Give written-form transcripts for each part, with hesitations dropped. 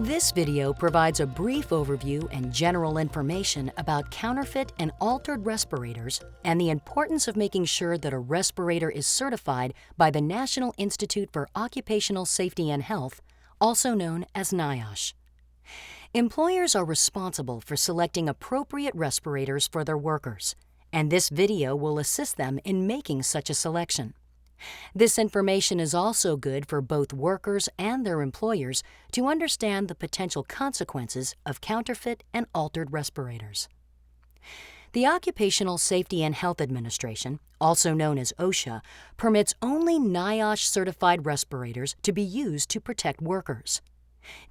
This video provides a brief overview and general information about counterfeit and altered respirators and the importance of making sure that a respirator is certified by the National Institute for Occupational Safety and Health, also known as NIOSH. Employers are responsible for selecting appropriate respirators for their workers, and this video will assist them in making such a selection. This information is also good for both workers and their employers to understand the potential consequences of counterfeit and altered respirators. The Occupational Safety and Health Administration, also known as OSHA, permits only NIOSH-certified respirators to be used to protect workers.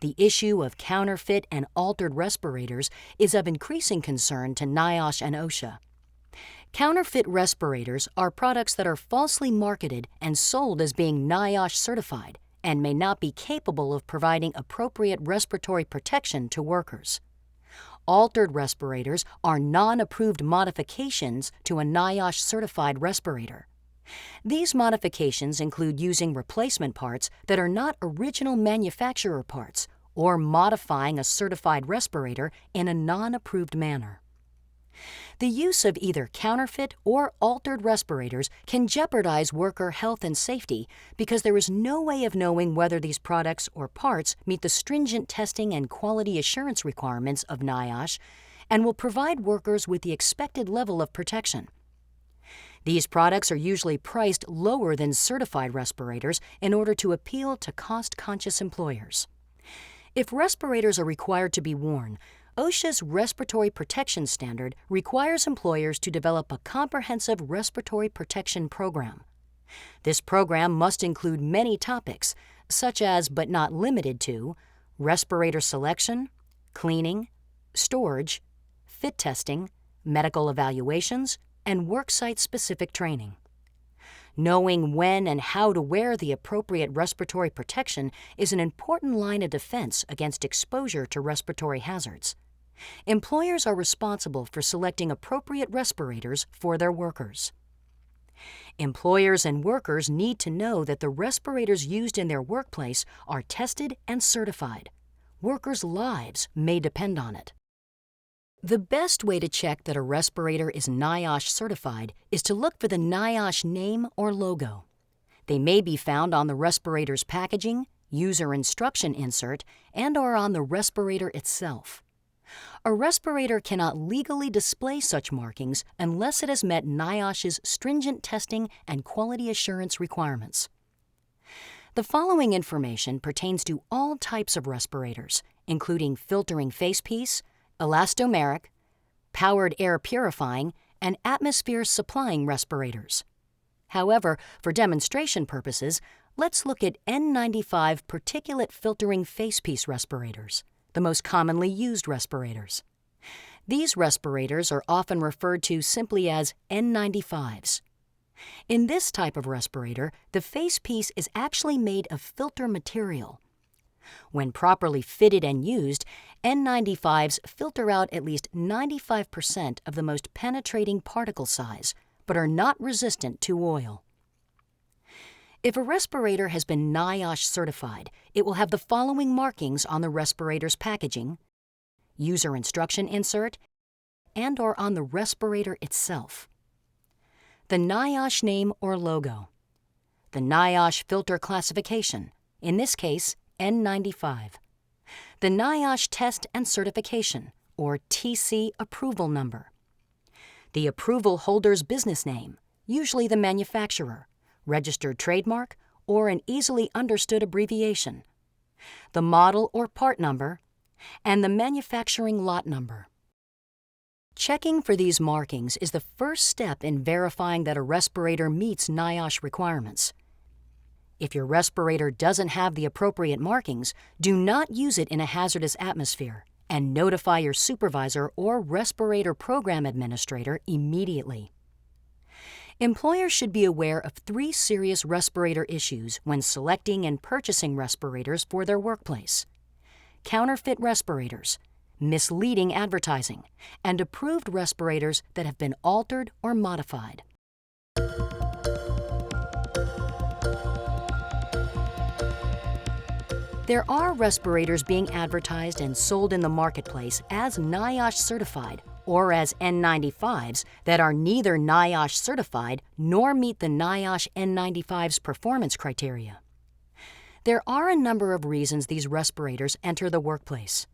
The issue of counterfeit and altered respirators is of increasing concern to NIOSH and OSHA. Counterfeit respirators are products that are falsely marketed and sold as being NIOSH certified and may not be capable of providing appropriate respiratory protection to workers. Altered respirators are non-approved modifications to a NIOSH certified respirator. These modifications include using replacement parts that are not original manufacturer parts or modifying a certified respirator in a non-approved manner. The use of either counterfeit or altered respirators can jeopardize worker health and safety because there is no way of knowing whether these products or parts meet the stringent testing and quality assurance requirements of NIOSH and will provide workers with the expected level of protection. These products are usually priced lower than certified respirators in order to appeal to cost-conscious employers. If respirators are required to be worn, OSHA's Respiratory Protection Standard requires employers to develop a comprehensive respiratory protection program. This program must include many topics, such as but not limited to respirator selection, cleaning, storage, fit testing, medical evaluations, and worksite-specific training. Knowing when and how to wear the appropriate respiratory protection is an important line of defense against exposure to respiratory hazards. Employers are responsible for selecting appropriate respirators for their workers. Employers and workers need to know that the respirators used in their workplace are tested and certified. Workers' lives may depend on it. The best way to check that a respirator is NIOSH certified is to look for the NIOSH name or logo. They may be found on the respirator's packaging, user instruction insert, and/or on the respirator itself. A respirator cannot legally display such markings unless it has met NIOSH's stringent testing and quality assurance requirements. The following information pertains to all types of respirators, including filtering facepiece, elastomeric, powered air purifying, and atmosphere supplying respirators. However, for demonstration purposes, let's look at N95 particulate filtering facepiece respirators, the most commonly used respirators. These respirators are often referred to simply as N95s. In this type of respirator, the facepiece is actually made of filter material. When properly fitted and used, N95s filter out at least 95% of the most penetrating particle size, but are not resistant to oil. If a respirator has been NIOSH certified, it will have the following markings on the respirator's packaging, user instruction insert, and/or on the respirator itself. The NIOSH name or logo. The NIOSH filter classification, in this case, N95. The NIOSH test and certification, or TC approval number. The approval holder's business name, usually the manufacturer, registered trademark, or an easily understood abbreviation, the model or part number, and the manufacturing lot number. Checking for these markings is the first step in verifying that a respirator meets NIOSH requirements. If your respirator doesn't have the appropriate markings, do not use it in a hazardous atmosphere and notify your supervisor or respirator program administrator immediately. Employers should be aware of 3 serious respirator issues when selecting and purchasing respirators for their workplace: counterfeit respirators, misleading advertising, and approved respirators that have been altered or modified. There are respirators being advertised and sold in the marketplace as NIOSH certified or as N95s that are neither NIOSH certified nor meet the NIOSH N95's performance criteria. There are a number of reasons these respirators enter the workplace.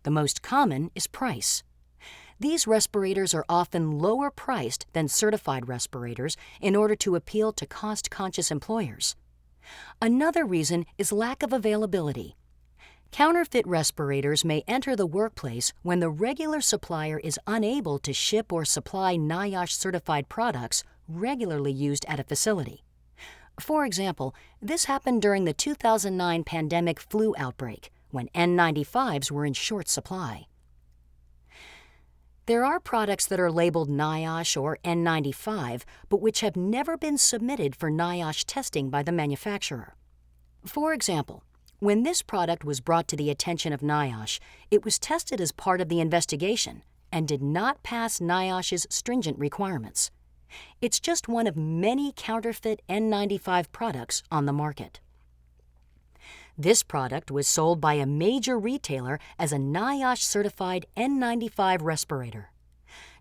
The most common is price. These respirators are often lower priced than certified respirators in order to appeal to cost-conscious employers. Another reason is lack of availability. Counterfeit respirators may enter the workplace when the regular supplier is unable to ship or supply NIOSH-certified products regularly used at a facility. For example, this happened during the 2009 pandemic flu outbreak, when N95s were in short supply. There are products that are labeled NIOSH or N95, but which have never been submitted for NIOSH testing by the manufacturer. For example, when this product was brought to the attention of NIOSH, it was tested as part of the investigation and did not pass NIOSH's stringent requirements. It's just one of many counterfeit N95 products on the market. This product was sold by a major retailer as a NIOSH-certified N95 respirator.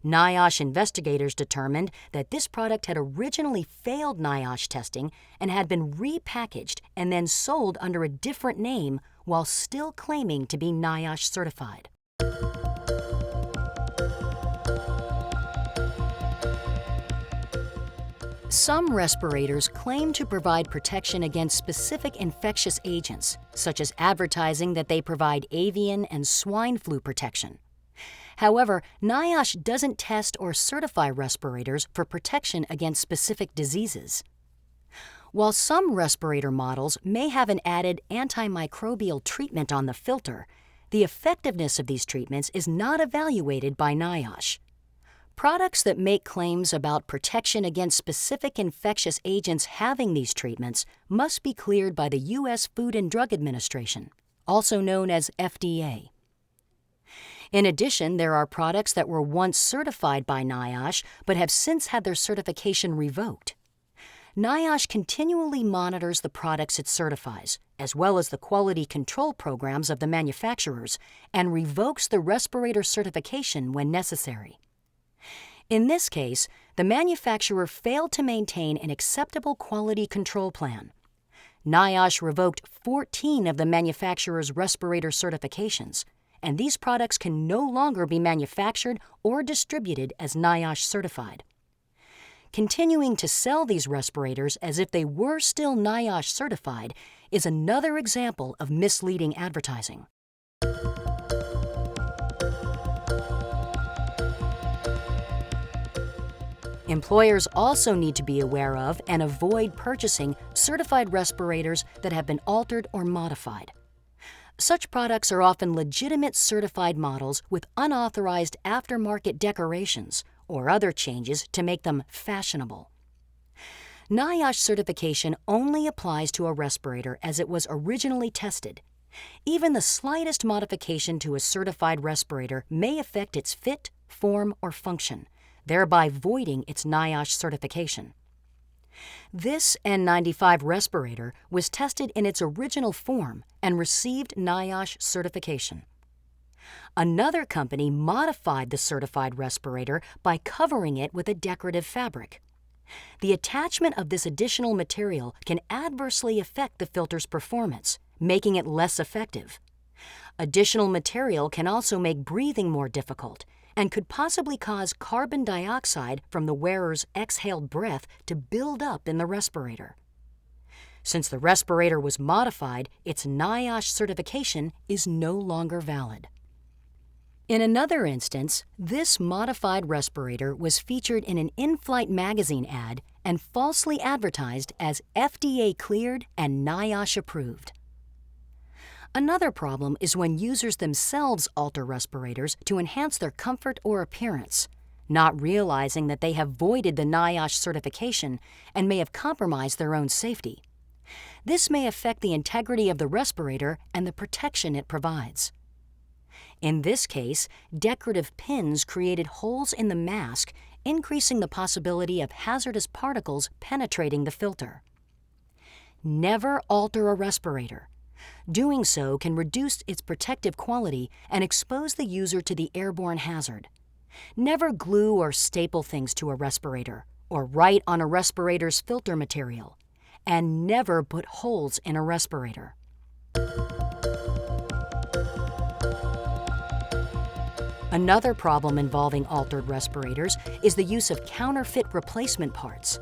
NIOSH investigators determined that this product had originally failed NIOSH testing and had been repackaged and then sold under a different name while still claiming to be NIOSH certified. Some respirators claim to provide protection against specific infectious agents, such as advertising that they provide avian and swine flu protection. However, NIOSH doesn't test or certify respirators for protection against specific diseases. While some respirator models may have an added antimicrobial treatment on the filter, the effectiveness of these treatments is not evaluated by NIOSH. Products that make claims about protection against specific infectious agents having these treatments must be cleared by the U.S. Food and Drug Administration, also known as FDA. In addition, there are products that were once certified by NIOSH but have since had their certification revoked. NIOSH continually monitors the products it certifies, as well as the quality control programs of the manufacturers, and revokes the respirator certification when necessary. In this case, the manufacturer failed to maintain an acceptable quality control plan. NIOSH revoked 14 of the manufacturer's respirator certifications, and these products can no longer be manufactured or distributed as NIOSH certified. Continuing to sell these respirators as if they were still NIOSH certified is another example of misleading advertising. Employers also need to be aware of and avoid purchasing certified respirators that have been altered or modified. Such products are often legitimate certified models with unauthorized aftermarket decorations or other changes to make them fashionable. NIOSH certification only applies to a respirator as it was originally tested. Even the slightest modification to a certified respirator may affect its fit, form, or function, thereby voiding its NIOSH certification. This N95 respirator was tested in its original form and received NIOSH certification. Another company modified the certified respirator by covering it with a decorative fabric. The attachment of this additional material can adversely affect the filter's performance, making it less effective. Additional material can also make breathing more difficult and could possibly cause carbon dioxide from the wearer's exhaled breath to build up in the respirator. Since the respirator was modified, its NIOSH certification is no longer valid. In another instance, this modified respirator was featured in an in-flight magazine ad and falsely advertised as FDA cleared and NIOSH approved. Another problem is when users themselves alter respirators to enhance their comfort or appearance, not realizing that they have voided the NIOSH certification and may have compromised their own safety. This may affect the integrity of the respirator and the protection it provides. In this case, decorative pins created holes in the mask, increasing the possibility of hazardous particles penetrating the filter. Never alter a respirator. Doing so can reduce its protective quality and expose the user to the airborne hazard. Never glue or staple things to a respirator, or write on a respirator's filter material. And never put holes in a respirator. Another problem involving altered respirators is the use of counterfeit replacement parts.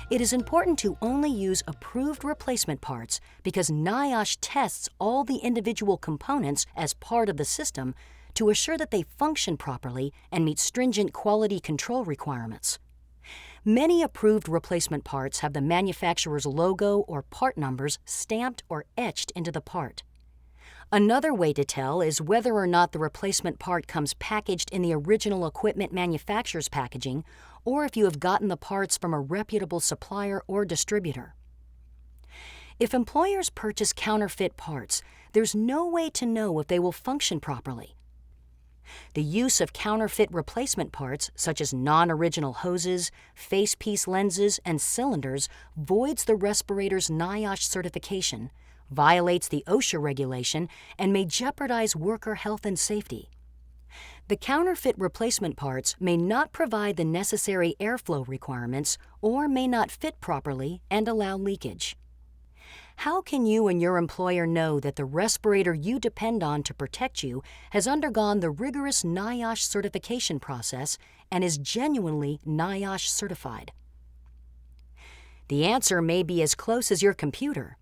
It is important to only use approved replacement parts because NIOSH tests all the individual components as part of the system to assure that they function properly and meet stringent quality control requirements. Many approved replacement parts have the manufacturer's logo or part numbers stamped or etched into the part. Another way to tell is whether or not the replacement part comes packaged in the original equipment manufacturer's packaging, or if you have gotten the parts from a reputable supplier or distributor. If employers purchase counterfeit parts, there's no way to know if they will function properly. The use of counterfeit replacement parts, such as non-original hoses, facepiece lenses, and cylinders, voids the respirator's NIOSH certification, violates the OSHA regulation, and may jeopardize worker health and safety. The counterfeit replacement parts may not provide the necessary airflow requirements or may not fit properly and allow leakage. How can you and your employer know that the respirator you depend on to protect you has undergone the rigorous NIOSH certification process and is genuinely NIOSH certified? The answer may be as close as your computer.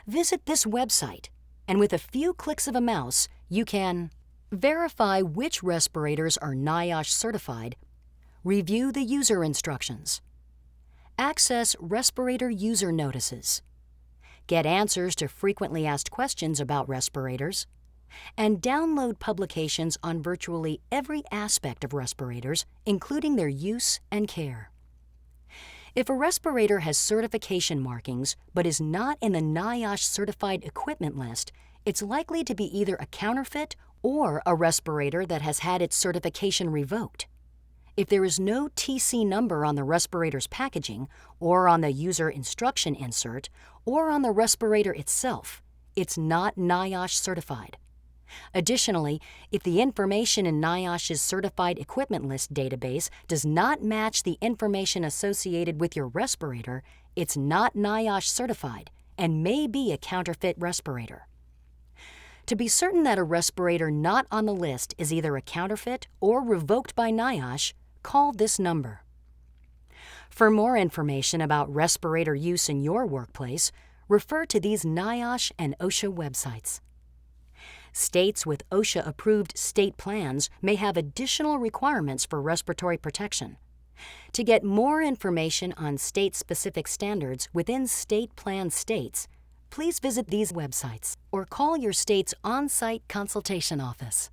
Visit this website, and with a few clicks of a mouse, you can verify which respirators are NIOSH certified, review the user instructions, access respirator user notices, get answers to frequently asked questions about respirators, and download publications on virtually every aspect of respirators, including their use and care. If a respirator has certification markings but is not in the NIOSH certified equipment list, it's likely to be either a counterfeit or a respirator that has had its certification revoked. If there is no TC number on the respirator's packaging, or on the user instruction insert, or on the respirator itself, it's not NIOSH certified. Additionally, if the information in NIOSH's Certified Equipment List database does not match the information associated with your respirator, it's not NIOSH certified and may be a counterfeit respirator. To be certain that a respirator not on the list is either a counterfeit or revoked by NIOSH, call this number. For more information about respirator use in your workplace, refer to these NIOSH and OSHA websites. States with OSHA-approved state plans may have additional requirements for respiratory protection. To get more information on state-specific standards within state plan states, please visit these websites or call your state's on-site consultation office.